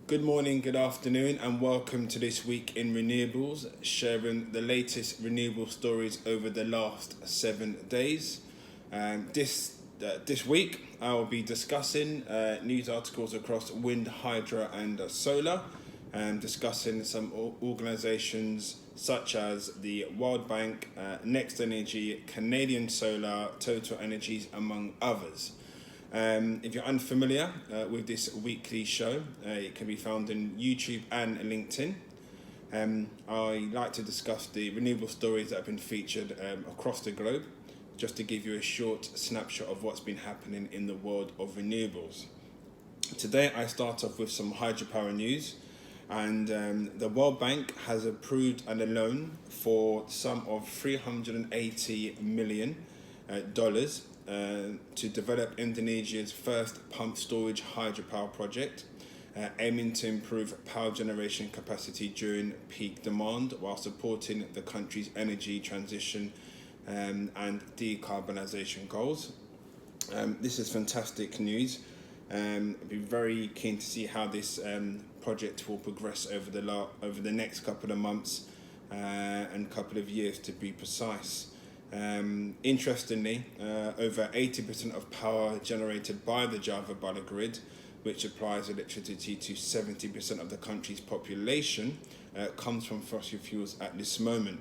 Good morning, good afternoon, and welcome to This Week in Renewables, sharing the latest renewable stories over the last 7 days. This week, I will be discussing news articles across wind, hydro, and solar, and discussing some organisations such as the World Bank, NextEnergy, Canadian Solar, TotalEnergies, among others. If you're unfamiliar with this weekly show, it can be found on YouTube and LinkedIn. I like to discuss the renewable stories that have been featured across the globe, just to give you a short snapshot of what's been happening in the world of renewables. Today I start off with some hydropower news, and the World Bank has approved a loan for sum of $380 million to develop Indonesia's first pumped storage hydropower project, aiming to improve power generation capacity during peak demand while supporting the country's energy transition and decarbonisation goals. This is fantastic news. I'd be very keen to see how this project will progress over the next couple of months and couple of years, to be precise. Interestingly, over 80% of power generated by the Java Bala grid, which supplies electricity to 70% of the country's population, comes from fossil fuels at this moment.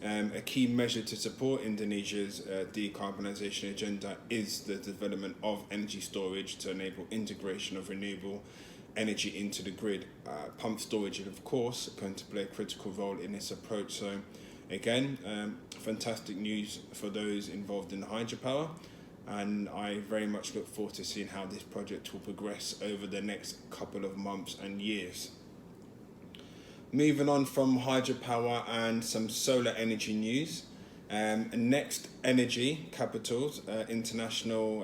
A key measure to support Indonesia's decarbonisation agenda is the development of energy storage to enable integration of renewable energy into the grid. Pump storage is, of course, going to play a critical role in this approach. So, again, fantastic news for those involved in hydropower, and I very much look forward to seeing how this project will progress over the next couple of months and years. Moving on from hydropower and some solar energy news, NextEnergy Capital, international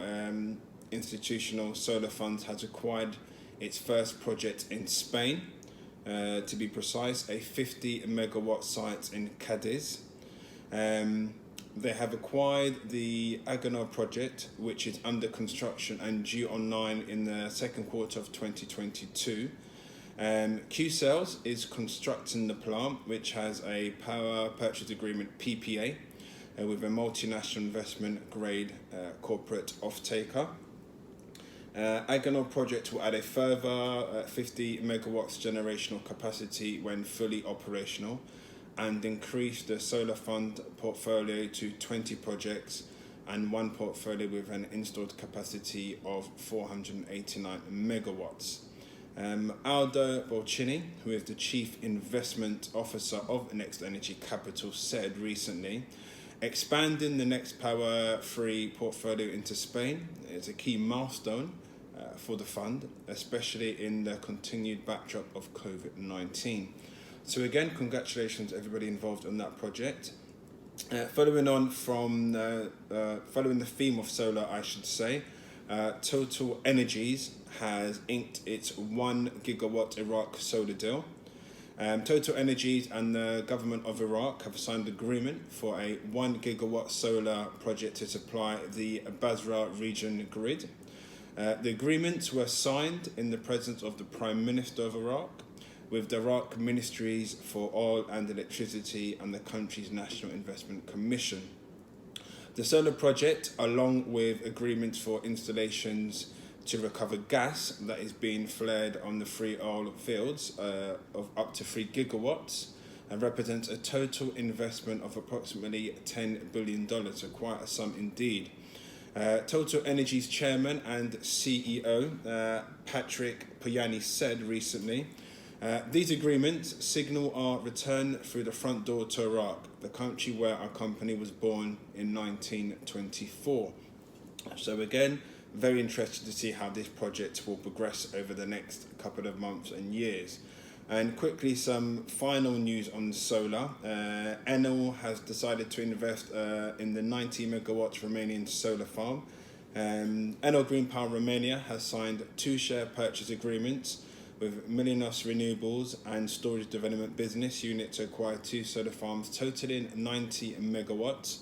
institutional solar funds, has acquired its first project in Spain. To be precise, a 50 megawatt site in Cadiz. They have acquired the Agonor project, which is under construction and due online in the second quarter of 2022. Qcells is constructing the plant, which has a power purchase agreement PPA with a multinational investment grade corporate off-taker. Agonor project will add a further 50 megawatts generational capacity when fully operational, and increase the solar fund portfolio to 20 projects and one portfolio with an installed capacity of 489 megawatts. Aldo Bolcini, who is the Chief Investment Officer of NextEnergy Capital, said recently, expanding the NextPower 3 portfolio into Spain is a key milestone for the fund, especially in the continued backdrop of COVID-19. So again, congratulations to everybody involved on that project. Following the theme of solar, I should say, TotalEnergies has inked its 1 gigawatt Iraq solar deal. TotalEnergies and the government of Iraq have signed an agreement for a 1 gigawatt solar project to supply the Basra region grid. The agreements were signed in the presence of the Prime Minister of Iraq, with the Iraq Ministries for Oil and Electricity and the country's National Investment Commission. The solar project, along with agreements for installations to recover gas that is being flared on the 3 oil fields of up to 3 gigawatts, represents a total investment of approximately $10 billion, so quite a sum indeed. TotalEnergies chairman and CEO Patrick Pouyanné said recently, these agreements signal our return through the front door to Iraq, the country where our company was born in 1924. So again, very interested to see how this project will progress over the next couple of months and years. And quickly, some final news on solar. Enel has decided to invest in the 90 megawatts Romanian solar farm. Enel Green Power Romania has signed 2 share purchase agreements with Milinos Renewables and Storage Development Business Unit to acquire 2 solar farms totaling 90 megawatts.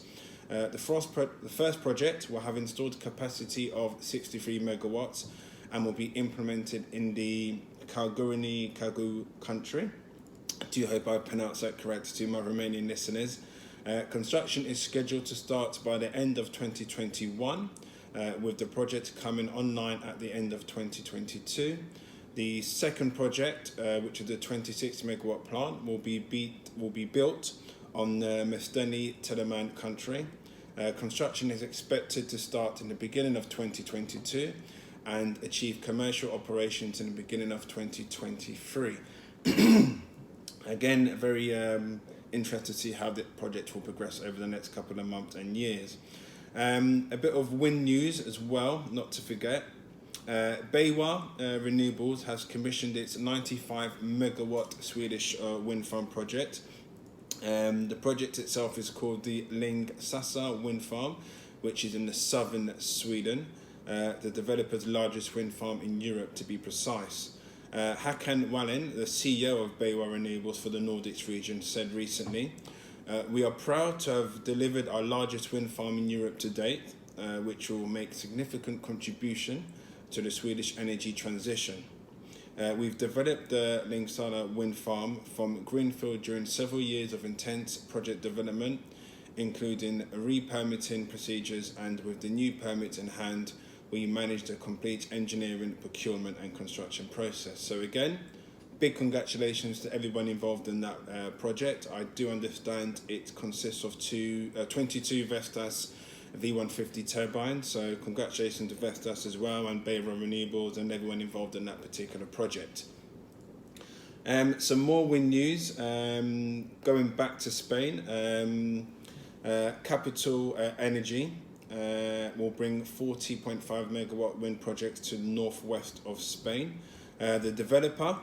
The first project will have installed capacity of 63 megawatts and will be implemented in the Kagu country. I do hope I pronounced that correct to my Romanian listeners. Construction is scheduled to start by the end of 2021, with the project coming online at the end of 2022. The second project, which is the 26 megawatt plant, will be built on the Mesteni Teleman country. Construction is expected to start in the beginning of 2022 and achieve commercial operations in the beginning of 2023. Again, very interested to see how the project will progress over the next couple of months and years. A bit of wind news as well, not to forget. BayWa Renewables has commissioned its 95 megawatt Swedish wind farm project. The project itself is called the Lingsassa wind farm, which is in the southern Sweden, the developer's largest wind farm in Europe to be precise. Håkan Wallin, the CEO of BayWa Renewables for the Nordics region, said recently, "We are proud to have delivered our largest wind farm in Europe to date, which will make significant contribution to the Swedish energy transition. We've developed the Lingsassa wind farm from greenfield during several years of intense project development, including re-permitting procedures, and with the new permits in hand, we managed a complete engineering, procurement and construction process." So again, big congratulations to everyone involved in that project. I do understand it consists of 22 Vestas V150 turbines, so congratulations to Vestas as well, and BayWa Renewables and everyone involved in that particular project. Some more wind news, going back to Spain. Capital Energy will bring 40.5 megawatt wind projects to the northwest of Spain. The developer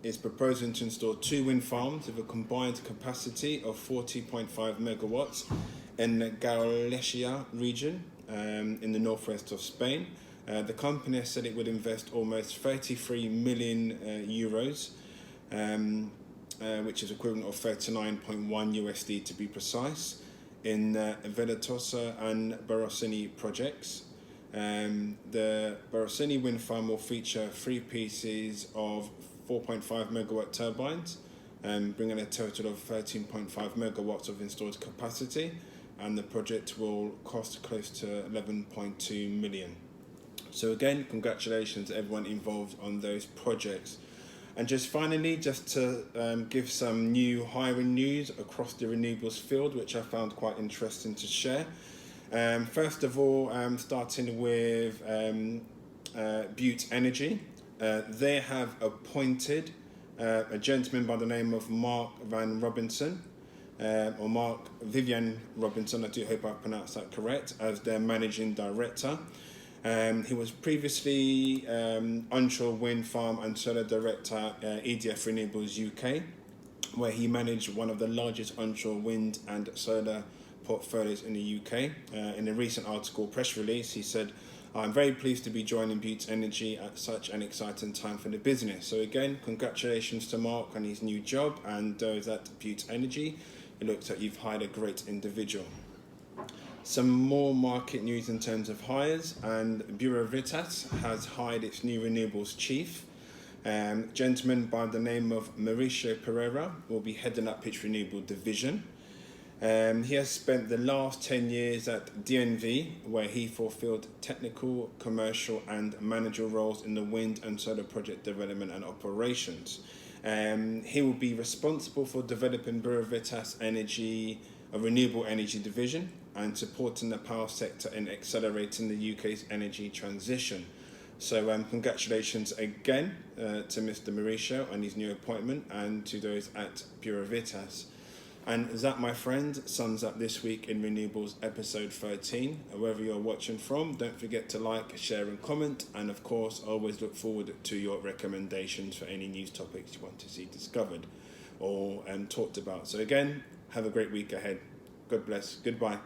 is proposing to install 2 wind farms with a combined capacity of 40.5 megawatts in the Galicia region in the northwest of Spain. The company has said it would invest almost 33 million euros, which is equivalent of $39.1 USD to be precise, in Veletosa and Barosini projects. The Barosini wind farm will feature 3 pieces of 4.5 megawatt turbines, bringing a total of 13.5 megawatts of installed capacity, and the project will cost close to 11.2 million. So again, congratulations to everyone involved on those projects. And just finally, just to give some new hiring news across the renewables field, which I found quite interesting to share. First of all, starting with Butte Energy. They have appointed a gentleman by the name of Mark Van Robinson, or Mark Vivian Robinson, I do hope I pronounced that correct, as their managing director. He was previously onshore wind farm and solar director at EDF Renewables UK, where he managed one of the largest onshore wind and solar portfolios in the UK. In a recent article press release, he said, "I'm very pleased to be joining Butte Energy at such an exciting time for the business." So again, congratulations to Mark on his new job, and those at Butte Energy. It looks like you've hired a great individual. Some more market news in terms of hires, and Bureau Veritas has hired its new renewables chief. Gentleman by the name of Mauricio Pereira will be heading up its renewable division. He has spent the last 10 years at DNV, where he fulfilled technical, commercial and managerial roles in the wind and solar project development and operations. He will be responsible for developing Bureau Veritas Energy, a renewable energy division, and supporting the power sector in accelerating the UK's energy transition. So congratulations again to Mr. Mauricio on his new appointment, and to those at Bureau Veritas. And that, my friend, sums up this week in Renewables episode 13. Wherever you're watching from, don't forget to like, share and comment. And of course, I always look forward to your recommendations for any news topics you want to see discovered or talked about. So again, have a great week ahead. God bless. Goodbye.